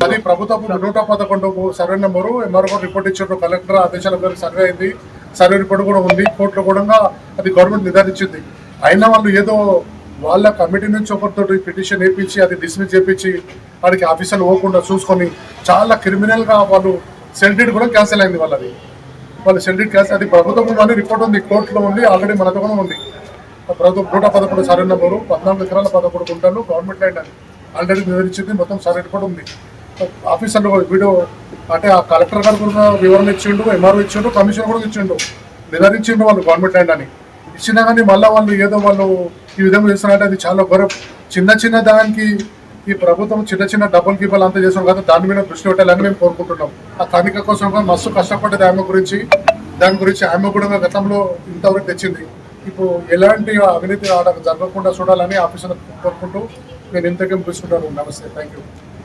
అది ప్రభుత్వం 111 survey number MRO report ఇచ్చారు. కలెక్టర్ ఆదేశాల మేరకు సర్వే అయింది. సర్వే రిపోర్ట్ కూడా ఉంది. కోర్టులో కూడా అది గవర్నమెంట్ నిర్ధారించింది. అయినా వాళ్ళు ఏదో వాళ్ళ కమిటీ నుంచి ఒకరితో పిటిషన్ వేయించి అది డిస్మిస్ చేయించి వాడికి ఆఫీసర్లు పోకుండా చూసుకొని చాలా క్రిమినల్గా వాళ్ళు సెంటెడ్ కూడా క్యాన్సిల్ అయింది. వాళ్ళు సెంటెడ్ క్యాన్సిల్. అది ప్రభుత్వం కానీ రిపోర్ట్ ఉంది, కోర్టులో ఉంది, ఆల్రెడీ మనతో కూడా ఉంది. ప్రభుత్వం 111 సర్వే నెంబరు 14 ఎకరాల 11 గుంటలు గవర్నమెంట్ ల్యాండ్ అని ఆల్రెడీ నిర్వహించింది. మొత్తం సర్వే రిపోర్ట్ ఉంది. ఆఫీసర్లు వీడియో అంటే ఆ కలెక్టర్ గారు కూడా వివరణ ఇచ్చిండు, ఎంఆర్ఓ ఇచ్చిండు, కమిషనర్ కూడా ఇచ్చిండు, నిర్ధారించిండు వాళ్ళు గవర్నమెంట్ ల్యాండ్ అని. ఇచ్చినా కానీ మళ్ళీ వాళ్ళు ఏదో వాళ్ళు ఈ విధంగా చేస్తున్నారంటే అది చాలా గౌరవం. చిన్న దానికి ఈ ప్రభుత్వం చిన్న డబ్బులు గిబ్బలు అంతా చేస్తాం కదా, దాని మీద దృష్టి పెట్టాలని మేము కోరుకుంటున్నాం. ఆ తనిఖీ కోసం కూడా మస్తు కష్టపడ్డది దాని గురించి ఆమె కూడా గతంలో ఇంతవరకు తెచ్చింది. ఇప్పుడు ఎలాంటి అవినీతి జరగకుండా చూడాలని ఆఫీసర్ కోరుకుంటూ నేను ఇంతకేం తీసుకుంటాను. నమస్తే, థ్యాంక్ యూ.